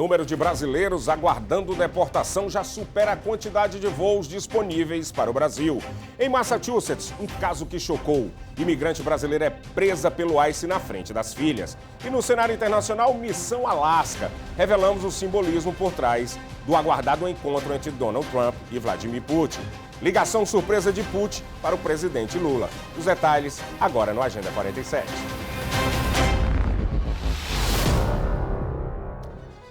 Número de brasileiros aguardando deportação já supera a quantidade de voos disponíveis para o Brasil. Em Massachusetts, um caso que chocou. Imigrante brasileira é presa pelo ICE na frente das filhas. E no cenário internacional, Missão Alasca. Revelamos o simbolismo por trás do aguardado encontro entre Donald Trump e Vladimir Putin. Ligação surpresa de Putin para o presidente Lula. Os detalhes agora no Agenda 47.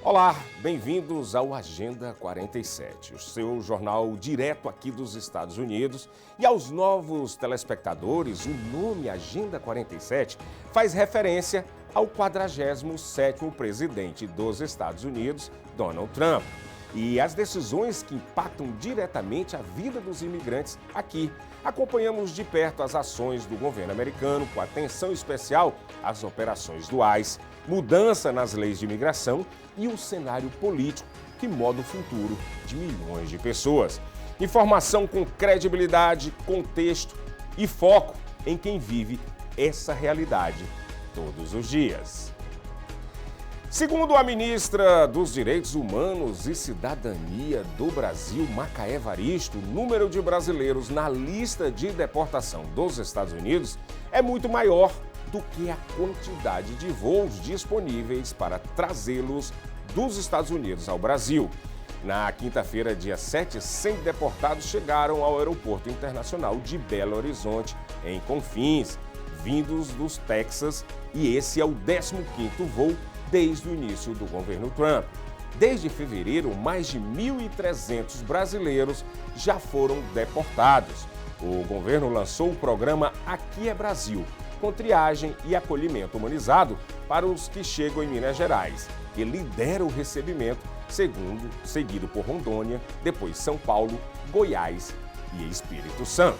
Olá, bem-vindos ao Agenda 47, o seu jornal direto aqui dos Estados Unidos. E aos novos telespectadores, o nome Agenda 47 faz referência ao 47º presidente dos Estados Unidos, Donald Trump. E as decisões que impactam diretamente a vida dos imigrantes aqui. Acompanhamos de perto as ações do governo americano, com atenção especial às operações do ICE, mudança nas leis de imigração e o cenário político que moda o futuro de milhões de pessoas. Informação com credibilidade, contexto e foco em quem vive essa realidade todos os dias. Segundo a ministra dos Direitos Humanos e Cidadania do Brasil, Macaé Evaristo, o número de brasileiros na lista de deportação dos Estados Unidos é muito maior do que a quantidade de voos disponíveis para trazê-los dos Estados Unidos ao Brasil. Na quinta-feira, dia 7, 100 deportados chegaram ao Aeroporto Internacional de Belo Horizonte, em Confins, vindos dos Texas, e esse é o 15º voo desde o início do governo Trump. Desde fevereiro, mais de 1.300 brasileiros já foram deportados. O governo lançou o programa Aqui é Brasil, com triagem e acolhimento humanizado para os que chegam em Minas Gerais, que lidera o recebimento, seguido por Rondônia, depois São Paulo, Goiás e Espírito Santo.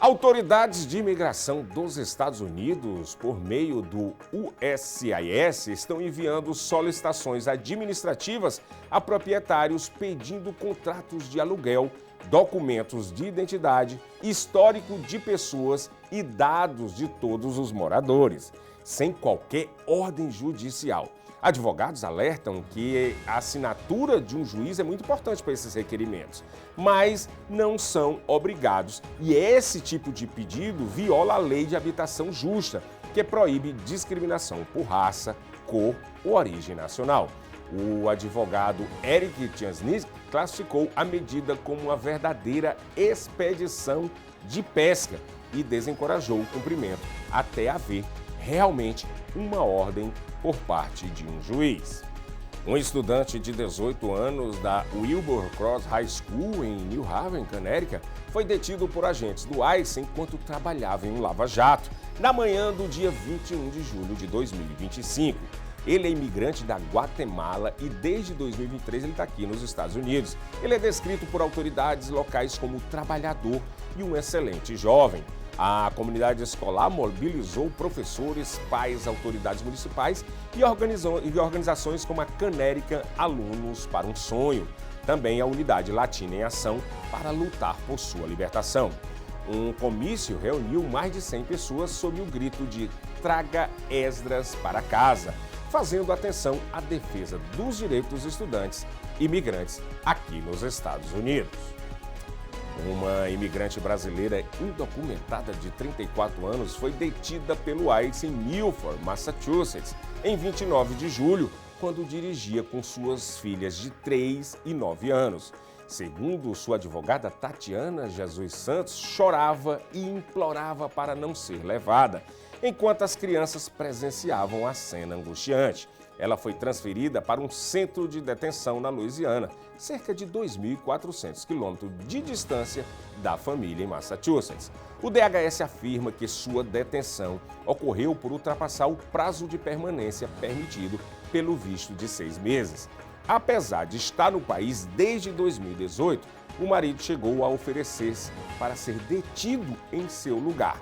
Autoridades de imigração dos Estados Unidos, por meio do USCIS, estão enviando solicitações administrativas a proprietários pedindo contratos de aluguel, documentos de identidade, histórico de pessoas e dados de todos os moradores, sem qualquer ordem judicial. Advogados alertam que a assinatura de um juiz é muito importante para esses requerimentos, mas não são obrigados. E esse tipo de pedido viola a lei de habitação justa, que proíbe discriminação por raça, cor ou origem nacional. O advogado Eric Tiansny classificou a medida como uma verdadeira expedição de pesca e desencorajou o cumprimento até haver realmente uma ordem por parte de um juiz. Um estudante de 18 anos da Wilbercross High School em New Haven, Connecticut, foi detido por agentes do ICE enquanto trabalhava em um lava-jato, na manhã do dia 21 de julho de 2025. Ele é imigrante da Guatemala e desde 2023 ele está aqui nos Estados Unidos. Ele é descrito por autoridades locais como trabalhador e um excelente jovem. A comunidade escolar mobilizou professores, pais, autoridades municipais e organizações como a Connecticut Alunos para um Sonho. Também a Unidade Latina em Ação para lutar por sua libertação. Um comício reuniu mais de 100 pessoas sob o grito de "Traga Esdras para casa", fazendo atenção à defesa dos direitos dos estudantes imigrantes aqui nos Estados Unidos. Uma imigrante brasileira indocumentada de 34 anos foi detida pelo ICE em Milford, Massachusetts, em 29 de julho, quando dirigia com suas filhas de 3 e 9 anos. Segundo sua advogada Tatiana Jesus Santos, chorava e implorava para não ser levada, enquanto as crianças presenciavam a cena angustiante. Ela foi transferida para um centro de detenção na Louisiana, cerca de 2.400 quilômetros de distância da família em Massachusetts. O DHS afirma que sua detenção ocorreu por ultrapassar o prazo de permanência permitido pelo visto de 6 meses. Apesar de estar no país desde 2018, o marido chegou a oferecer-se para ser detido em seu lugar.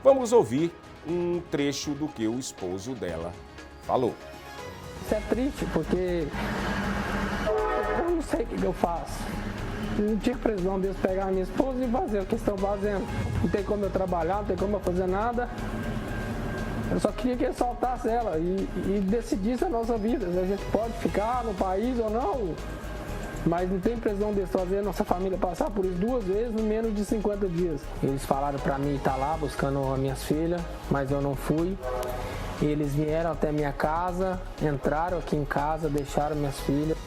Vamos ouvir um trecho do que o esposo dela falou. Isso é triste porque eu não sei o que eu faço. Não tinha precisão deles pegar a minha esposa e fazer o que estão fazendo. Não tem como eu trabalhar, não tem como eu fazer nada. Eu só queria que ele soltasse ela e decidisse a nossa vida, se a gente pode ficar no país ou não. Mas não tem precisão de fazer a nossa família passar por isso 2 vezes em menos de 50 dias. Eles falaram para mim estar lá buscando as minhas filhas, mas eu não fui. Eles vieram até minha casa, entraram aqui em casa, deixaram minhas filhas.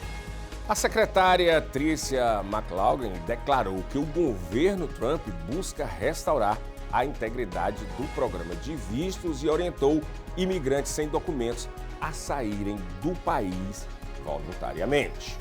A secretária Tricia McLaughlin declarou que o governo Trump busca restaurar a integridade do programa de vistos e orientou imigrantes sem documentos a saírem do país voluntariamente.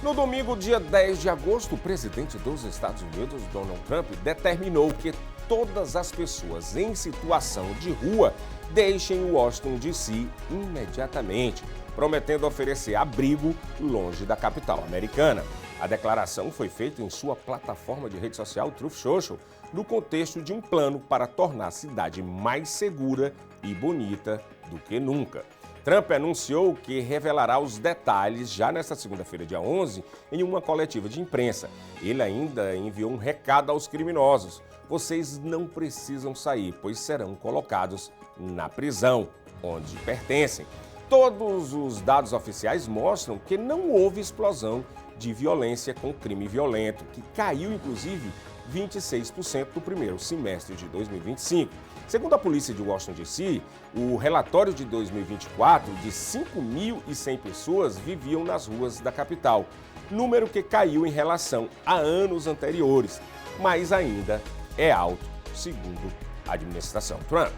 No domingo, dia 10 de agosto, o presidente dos Estados Unidos, Donald Trump, determinou que todas as pessoas em situação de rua deixem Washington, D.C. imediatamente, prometendo oferecer abrigo longe da capital americana. A declaração foi feita em sua plataforma de rede social Truth Social, no contexto de um plano para tornar a cidade mais segura e bonita do que nunca. Trump anunciou que revelará os detalhes já nesta segunda-feira, dia 11, em uma coletiva de imprensa. Ele ainda enviou um recado aos criminosos. Vocês não precisam sair, pois serão colocados na prisão, onde pertencem. Todos os dados oficiais mostram que não houve explosão de violência com crime violento, que caiu, inclusive, 26% no primeiro semestre de 2025. Segundo a polícia de Washington, D.C., o relatório de 2024 de 5.100 pessoas viviam nas ruas da capital, número que caiu em relação a anos anteriores, mas ainda é alto, segundo a administração Trump.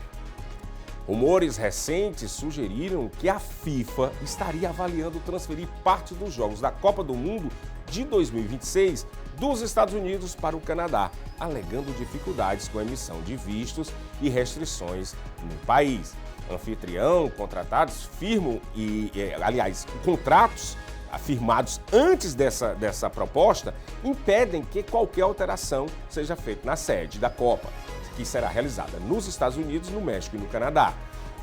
Rumores recentes sugeriram que a FIFA estaria avaliando transferir parte dos jogos da Copa do Mundo de 2026 dos Estados Unidos para o Canadá, alegando dificuldades com a emissão de vistos e restrições no país. Anfitrião, contratados firmam contratos firmados antes dessa proposta impedem que qualquer alteração seja feita na sede da Copa, que será realizada nos Estados Unidos, no México e no Canadá.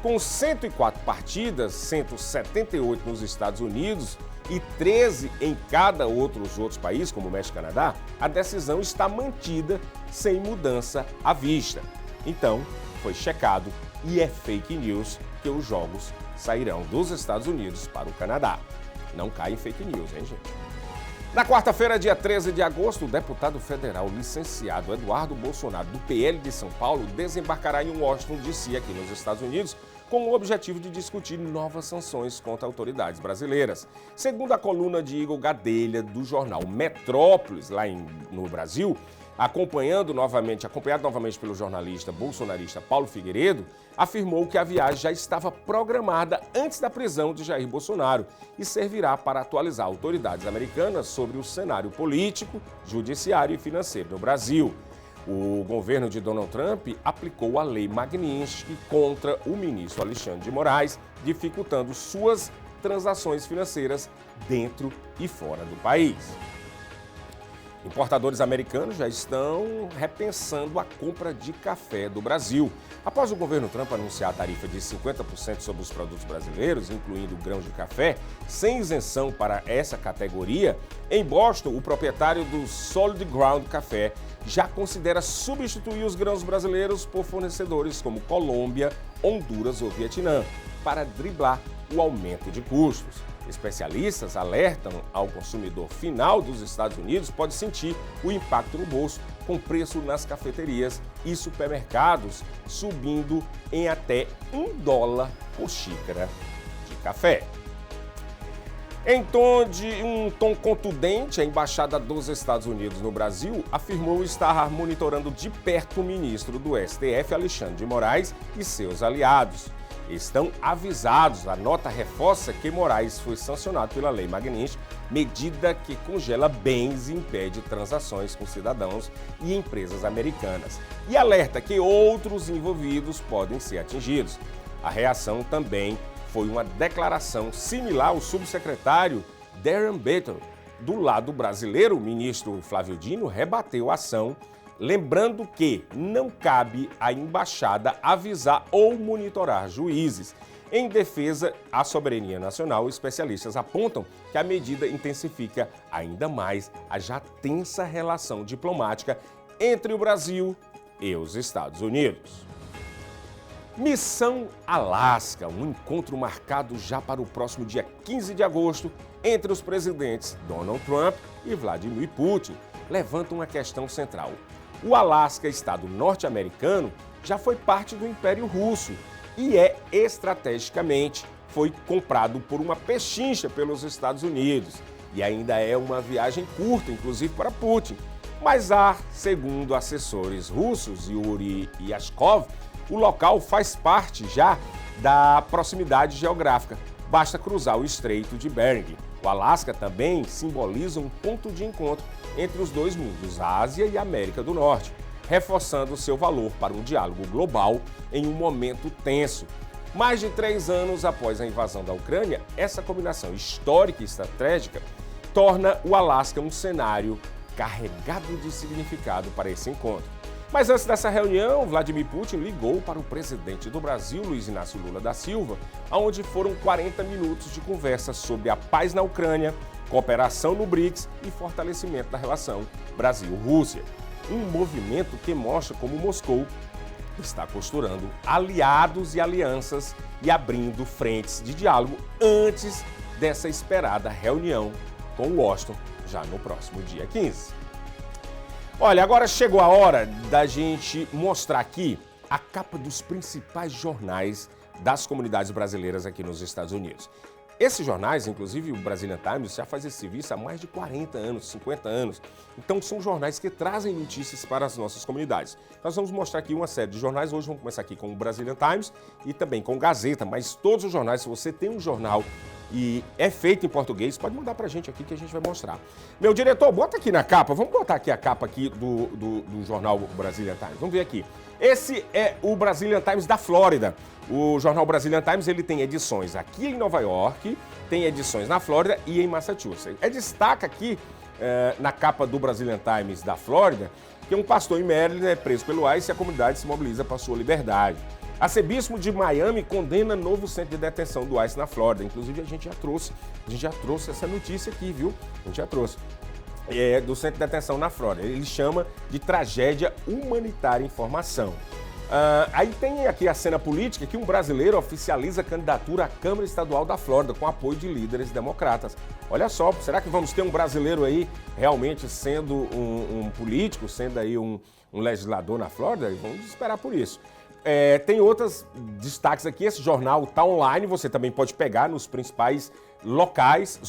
Com 104 partidas, 178 nos Estados Unidos e 13 em cada outros países, como o México e o Canadá, a decisão está mantida sem mudança à vista. Então, foi checado e é fake news que os jogos sairão dos Estados Unidos para o Canadá. Não cai em fake news, hein, gente? Na quarta-feira, dia 13 de agosto, o deputado federal licenciado Eduardo Bolsonaro, do PL de São Paulo, desembarcará em Washington, D.C., aqui nos Estados Unidos, com o objetivo de discutir novas sanções contra autoridades brasileiras. Segundo a coluna de Igor Gadelha, do jornal Metrópolis, lá no Brasil, acompanhado novamente pelo jornalista bolsonarista Paulo Figueiredo, afirmou que a viagem já estava programada antes da prisão de Jair Bolsonaro e servirá para atualizar autoridades americanas sobre o cenário político, judiciário e financeiro no Brasil. O governo de Donald Trump aplicou a lei Magnitsky contra o ministro Alexandre de Moraes, dificultando suas transações financeiras dentro e fora do país. Importadores americanos já estão repensando a compra de café do Brasil. Após o governo Trump anunciar a tarifa de 50% sobre os produtos brasileiros, incluindo grãos de café, sem isenção para essa categoria, em Boston, o proprietário do Solid Ground Café já considera substituir os grãos brasileiros por fornecedores como Colômbia, Honduras ou Vietnã, para driblar o aumento de custos. Especialistas alertam ao consumidor final dos Estados Unidos pode sentir o impacto no bolso, com preço nas cafeterias e supermercados subindo em até $1 por xícara de café. Em um tom contundente, a Embaixada dos Estados Unidos no Brasil afirmou estar monitorando de perto o ministro do STF, Alexandre de Moraes, e seus aliados. Estão avisados. A nota reforça que Moraes foi sancionado pela Lei Magnitsky, medida que congela bens e impede transações com cidadãos e empresas americanas. E alerta que outros envolvidos podem ser atingidos. A reação também foi uma declaração similar ao subsecretário Darren Battle. Do lado brasileiro, o ministro Flávio Dino rebateu a ação, lembrando que não cabe à embaixada avisar ou monitorar juízes. Em defesa à soberania nacional, especialistas apontam que a medida intensifica ainda mais a já tensa relação diplomática entre o Brasil e os Estados Unidos. Missão Alasca, um encontro marcado já para o próximo dia 15 de agosto entre os presidentes Donald Trump e Vladimir Putin, levanta uma questão central. O Alasca, estado norte-americano, já foi parte do Império Russo e estrategicamente foi comprado por uma pechincha pelos Estados Unidos. E ainda é uma viagem curta, inclusive para Putin. Mas há, segundo assessores russos, Yuri Yashkov, o local faz parte já da proximidade geográfica. Basta cruzar o Estreito de Bering. O Alasca também simboliza um ponto de encontro entre os dois mundos, a Ásia e a América do Norte, reforçando seu valor para um diálogo global em um momento tenso. Mais de 3 anos após a invasão da Ucrânia, essa combinação histórica e estratégica torna o Alasca um cenário carregado de significado para esse encontro. Mas antes dessa reunião, Vladimir Putin ligou para o presidente do Brasil, Luiz Inácio Lula da Silva, onde foram 40 minutos de conversa sobre a paz na Ucrânia, cooperação no BRICS e fortalecimento da relação Brasil-Rússia. Um movimento que mostra como Moscou está costurando aliados e alianças e abrindo frentes de diálogo antes dessa esperada reunião com Washington, já no próximo dia 15. Olha, agora chegou a hora da gente mostrar aqui a capa dos principais jornais das comunidades brasileiras aqui nos Estados Unidos. Esses jornais, inclusive o Brazilian Times, já faz esse serviço há mais de 40 anos, 50 anos. Então são jornais que trazem notícias para as nossas comunidades. Nós vamos mostrar aqui uma série de jornais. Hoje vamos começar aqui com o Brazilian Times e também com o Gazeta, mas todos os jornais, se você tem um jornal e é feito em português, pode mandar pra gente aqui que a gente vai mostrar. Meu diretor, bota aqui na capa, vamos botar aqui a capa aqui do jornal Brazilian Times. Vamos ver aqui. Esse é o Brazilian Times da Flórida. O jornal Brazilian Times, ele tem edições aqui em Nova York, tem edições na Flórida e em Massachusetts. Destaca aqui na capa do Brazilian Times da Flórida que um pastor em Maryland é preso pelo ICE e a comunidade se mobiliza para sua liberdade. Arcebispo de Miami condena novo centro de detenção do ICE na Flórida. Inclusive, a gente já trouxe essa notícia aqui, viu? A gente já trouxe. Do centro de detenção na Flórida. Ele chama de tragédia humanitária em formação. Aí tem aqui a cena política que um brasileiro oficializa a candidatura à Câmara Estadual da Flórida com apoio de líderes democratas. Olha só, será que vamos ter um brasileiro aí realmente sendo um político, sendo aí um legislador na Flórida? Vamos esperar por isso. Tem outros destaques aqui, esse jornal está online, você também pode pegar nos principais locais,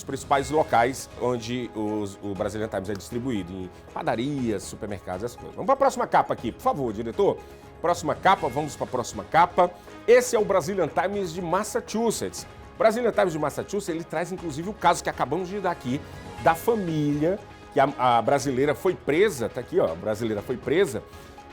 onde o Brazilian Times é distribuído, em padarias, supermercados, essas coisas. Vamos para a próxima capa aqui, por favor, diretor. Próxima capa, vamos para a próxima capa. Esse é o Brazilian Times de Massachusetts. O Brazilian Times de Massachusetts, ele traz inclusive o caso que acabamos de dar aqui, da família, que a brasileira foi presa, tá aqui ó, a brasileira foi presa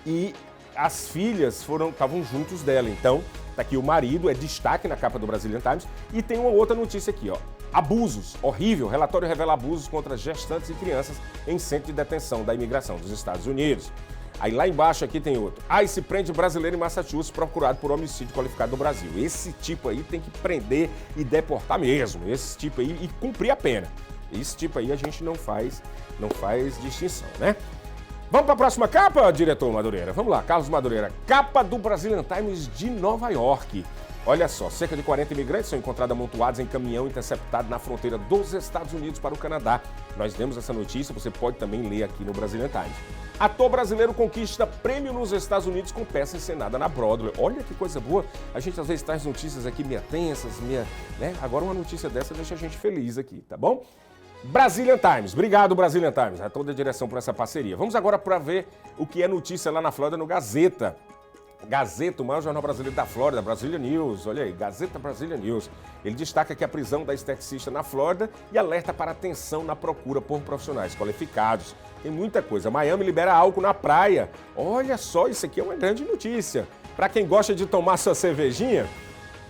e as filhas estavam juntos dela. Então, tá aqui o marido, é destaque na capa do Brazilian Times. E tem uma outra notícia aqui, ó. Abusos, horrível. Relatório revela abusos contra gestantes e crianças em centro de detenção da imigração dos Estados Unidos. Aí lá embaixo aqui tem outro. ICE prende brasileiro em Massachusetts procurado por homicídio qualificado no Brasil. Esse tipo aí tem que prender e deportar mesmo. Esse tipo aí e cumprir a pena. Esse tipo aí a gente não faz distinção, né? Vamos para a próxima capa, diretor Madureira? Vamos lá, Carlos Madureira. Capa do Brazilian Times de Nova York. Olha só, cerca de 40 imigrantes são encontrados amontoados em caminhão interceptado na fronteira dos Estados Unidos para o Canadá. Nós demos essa notícia, você pode também ler aqui no Brazilian Times. Ator brasileiro conquista prêmio nos Estados Unidos com peça encenada na Broadway. Olha que coisa boa. A gente às vezes traz notícias aqui meio tensas, né? Agora uma notícia dessa deixa a gente feliz aqui, tá bom? Brazilian Times. Obrigado, Brazilian Times. A toda a direção por essa parceria. Vamos agora para ver o que é notícia lá na Flórida no Gazeta. Gazeta, o maior jornal brasileiro da Flórida, Brasília News. Olha aí, Gazeta Brasília News. Ele destaca aqui a prisão da esteticista na Flórida e alerta para atenção na procura por profissionais qualificados. Tem muita coisa. Miami libera álcool na praia. Olha só, isso aqui é uma grande notícia. Para quem gosta de tomar sua cervejinha,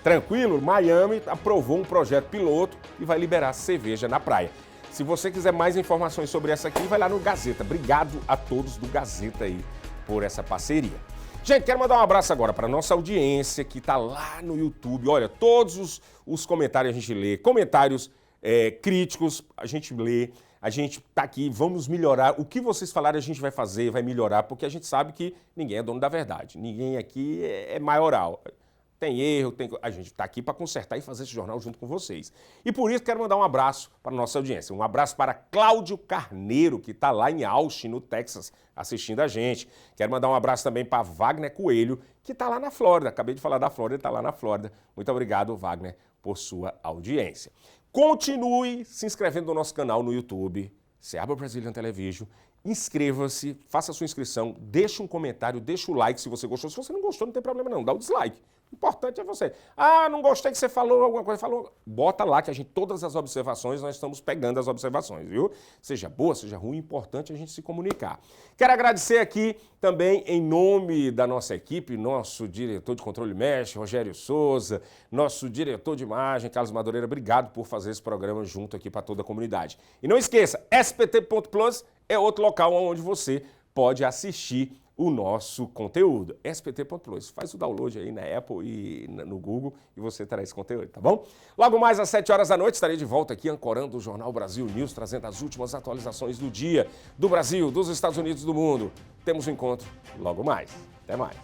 tranquilo, Miami aprovou um projeto piloto e vai liberar cerveja na praia. Se você quiser mais informações sobre essa aqui, vai lá no Gazeta. Obrigado a todos do Gazeta aí por essa parceria. Gente, quero mandar um abraço agora para a nossa audiência que está lá no YouTube. Olha, todos os comentários a gente lê, comentários críticos a gente lê, a gente está aqui, vamos melhorar. O que vocês falarem a gente vai fazer, vai melhorar, porque a gente sabe que ninguém é dono da verdade. Ninguém aqui é maioral. tem erro, a gente está aqui para consertar e fazer esse jornal junto com vocês. E por isso quero mandar um abraço para a nossa audiência. Um abraço para Cláudio Carneiro, que está lá em Austin, no Texas, assistindo a gente. Quero mandar um abraço também para Wagner Coelho, que está lá na Flórida. Acabei de falar da Flórida, ele está lá na Flórida. Muito obrigado, Wagner, por sua audiência. Continue se inscrevendo no nosso canal no YouTube, Seabra Brazilian Television. Inscreva-se, faça a sua inscrição, deixe um comentário, deixe o like se você gostou. Se você não gostou, não tem problema não, dá o dislike. O importante é você. Ah, não gostei que você falou alguma coisa. Falou. Bota lá que todas as observações, nós estamos pegando as observações, viu? Seja boa, seja ruim, importante a gente se comunicar. Quero agradecer aqui também, em nome da nossa equipe, nosso diretor de controle mestre, Rogério Souza, nosso diretor de imagem, Carlos Madureira, obrigado por fazer esse programa junto aqui para toda a comunidade. E não esqueça, spt.plus é outro local onde você pode assistir o nosso conteúdo. spt.plus. Faz o download aí na Apple e no Google e você terá esse conteúdo, tá bom? Logo mais às 7 horas da noite estarei de volta aqui ancorando o Jornal Brasil News, trazendo as últimas atualizações do dia, do Brasil, dos Estados Unidos, do mundo. Temos um encontro logo mais. Até mais.